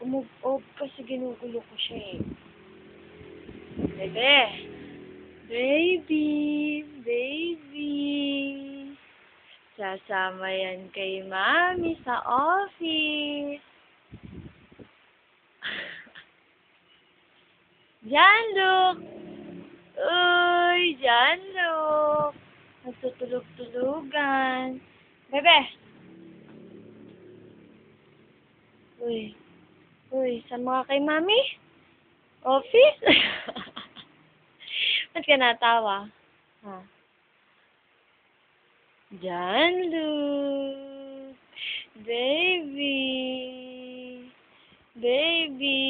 Umove kasi ginugulo ko siya eh. Bebe! Baby! Baby! Sasama yan kay Mami sa office. Janluk! Uy! Janluk! Nagtutulog-tulugan. Bebe! Uy! Uy, sama ka kay Mami? Office? Ba't ka natawa? Ha? Janluk! Baby! Baby!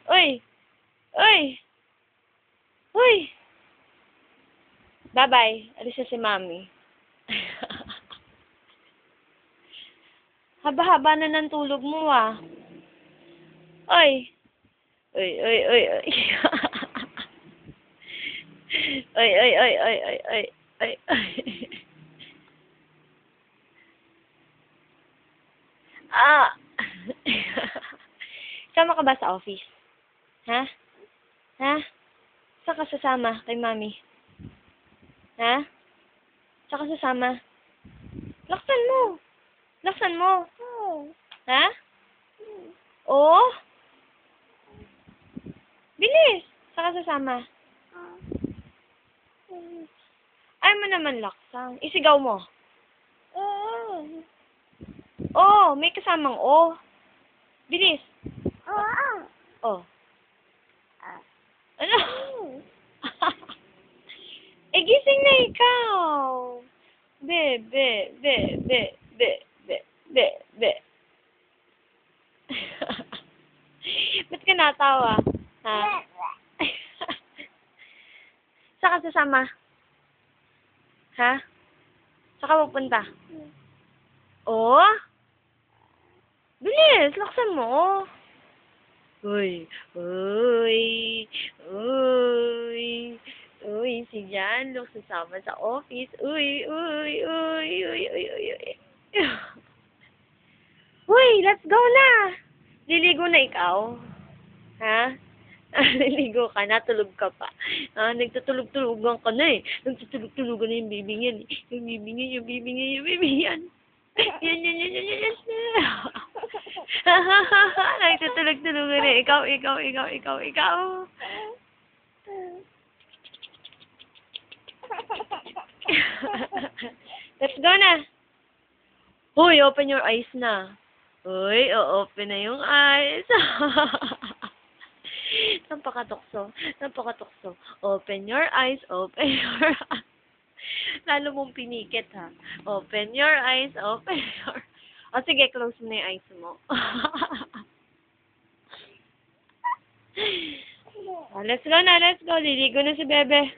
Uy! Uy! Uy! Bye-bye. Alis na si Mami. Haba-haba na ng tulog mo, ah. Oy! Oy, oy, oy, oy. Oy, oy, oy, oy, oy, oy, oy, oy. Ah! Sama ka ba sa office? Ha? Ha? Saan ka sasama kay Mami? Ha? Saan ka sasama? Laksan mo! Laksan mo! Ha? Oo? Bilis! Saan ka sasama? Ay mo naman laksan. Isigaw mo. Oo, may kasamang O. Bilis. Oh. Ano? Eh, gising na ikaw. Be, be, be, be, be, be, be, be. Ba't ka natawa? Ha? Saan ka sasama? Ha? Saan ka pupunta? Oh? Bilis, laksan mo. Uy, uy, uy, uy, si Janluk sasama sa office. Uy, uy, uy, uy, uy, uy, uy. Uy, let's go na. Liligo na ikaw? Ha? Naliligo ka na, tulog ka pa. Nagtutulog-tulugan ka na eh. Nagtutulog-tulugan na yung baby niyan eh. Yung baby niyan, yung baby niyan, yung baby niyan. Yan, yan, yan, yan, yan, yan. Nagtutulog-tulugan na. Ikaw, ikaw, ikaw, ikaw, ikaw. Let's go na. Hoy, open your eyes na. Hoy, open na yung eyes. Napakatukso. Napakatukso. Open your eyes. Open your eyes. Lalo mong pinikit, ha? Open your eyes. Open your... O, sige, close mo na yung eyes mo. Let's go na, let's go. Liligo na si Bebe.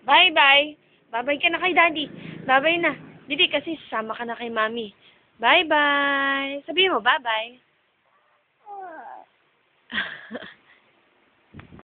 Bye-bye. Bye-bye ka na kay Daddy. Bye-bye na. Didi, kasi sasama ka na kay Mami. Bye-bye. Sabihin mo, bye-bye.